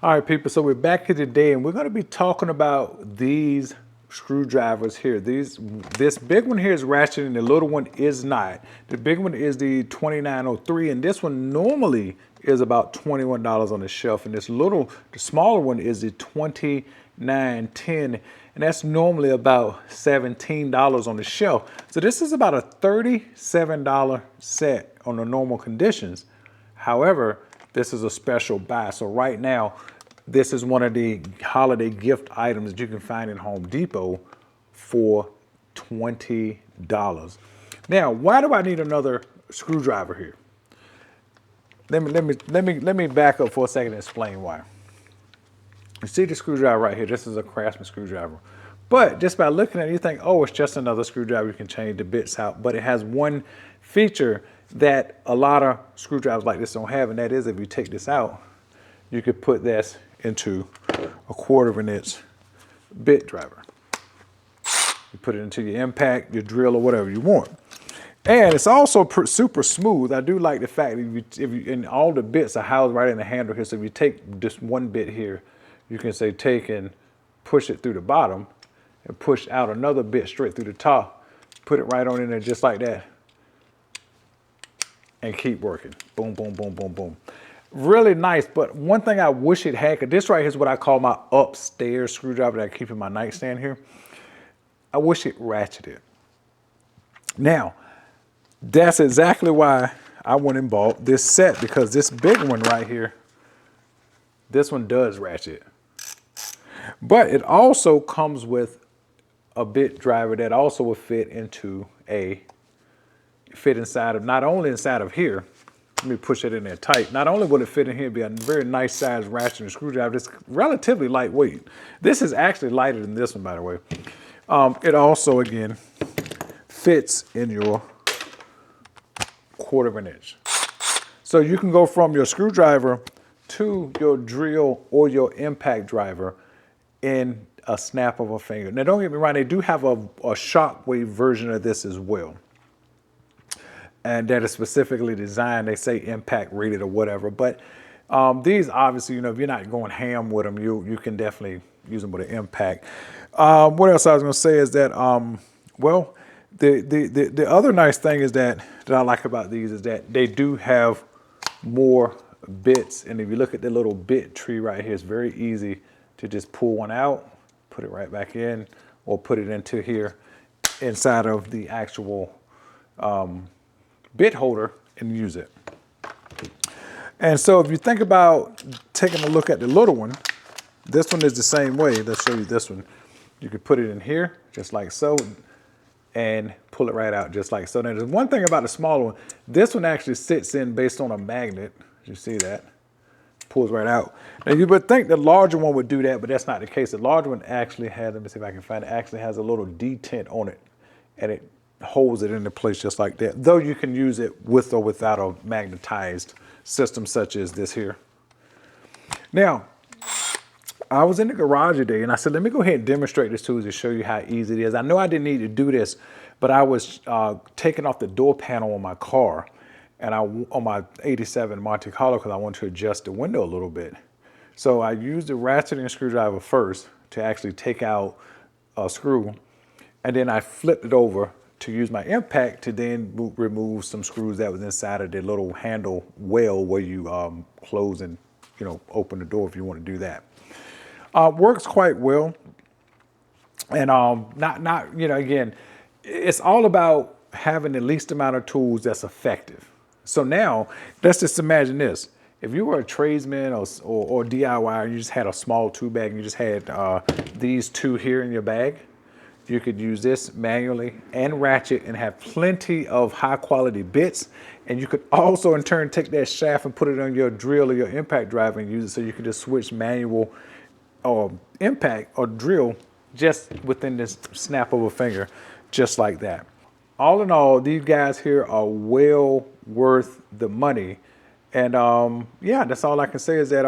All right, people, so we're back here today and we're going to be talking about these screwdrivers here. This big one here is ratchet and the little one is not. The big one is the 2903 and this one normally is about $21 on the shelf, and the smaller one is the 2910 and that's normally about $17 on the shelf. So this is about a $37 set on the normal conditions. However, this is a special buy. So right now, this is one of the holiday gift items that you can find in Home Depot for $20. Now, why do I need another screwdriver here? Let me back up for a second and explain why. You see the screwdriver right here. This is a Craftsman screwdriver. But just by looking at it, you think, oh, it's just another screwdriver. You can change the bits out. But it has one feature that a lot of screwdrivers like this don't have, and that is if you take this out, you could put this into a 1/4 inch bit driver. You put it into your impact, your drill, or whatever you want. And it's also super smooth. I do like the fact that and all the bits are housed right in the handle here. So if you take just one bit here, you can say take and push it through the bottom and push out another bit straight through the top, put it right on in there just like that, and keep working. Boom, boom, boom, boom, boom. Really nice, but one thing I wish it had, because this right here is what I call my upstairs screwdriver that I keep in my nightstand here. I wish it ratcheted. Now, that's exactly why I went and bought this set, because this big one right here, this one does ratchet. But it also comes with a bit driver that also will fit inside of, not only inside of here, let me push it in there tight. Not only will it fit in here, be a very nice size ratchet and screwdriver. It's relatively lightweight. This is actually lighter than this one, by the way. It also, again, fits in your 1/4 inch. So you can go from your screwdriver to your drill or your impact driver in a snap of a finger. Now, don't get me wrong, they do have a shockwave version of this as well. And that is specifically designed, they say impact rated or whatever. But these obviously, if you're not going ham with them, you can definitely use them with an impact. What else I was going to say is that, well, the other nice thing is that I like about these is that they do have more bits. And if you look at the little bit tree right here, it's very easy to just pull one out, put it right back in, or put it into here inside of the actual bit holder and use it. And so if you think about taking a look at the little one, this one is the same way. Let's show you this one. You could put it in here just like so and pull it right out just like so. Now there's one thing about the smaller one. This one actually sits in based on a magnet. You see that? Pulls right out. Now you would think the larger one would do that, but that's not the case. The larger one actually has, let me see if I can find it, actually has a little detent on it, and it holds it into place just like that. Though you can use it with or without a magnetized system such as this here. Now, I was in the garage today and I said, let me go ahead and demonstrate this to show you how easy it is. I know I didn't need to do this, but I was taking off the door panel on my car and on my 87 Monte Carlo because I wanted to adjust the window a little bit. So I used the ratcheting screwdriver first to actually take out a screw, and then I flipped it over to use my impact to then remove some screws that was inside of the little handle well where you close and open the door if you want to do that. Works quite well, and again, it's all about having the least amount of tools that's effective. So now let's just imagine this: if you were a tradesman or DIY, and you just had a small tool bag and you just had these two here in your bag. You could use this manually and ratchet and have plenty of high quality bits. And you could also in turn take that shaft and put it on your drill or your impact driver and use it, so you can just switch manual or impact or drill just within this snap of a finger, just like that. All in all, these guys here are well worth the money. And yeah, that's all I can say is that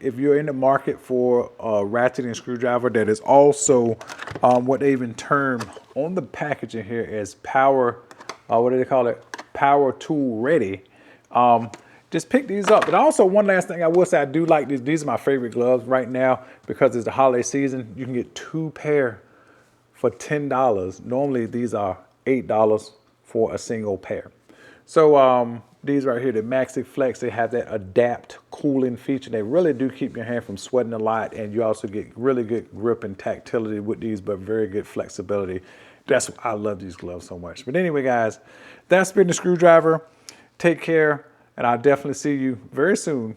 if you're in the market for a ratcheting screwdriver that is also what they even term on the packaging here as power, what do they call it? Power tool ready. just pick these up. But also, one last thing I will say, I do like these. These are my favorite gloves right now because it's the holiday season. You can get 2 pair for $10. Normally, these are $8 for a single pair. So these right here, the Maxi Flex, they have that adapt cooling feature. They really do keep your hand from sweating a lot, and you also get really good grip and tactility with these, but very good flexibility. That's why I love these gloves so much. But anyway, guys, that's been the screwdriver. Take care, and I'll definitely see you very soon.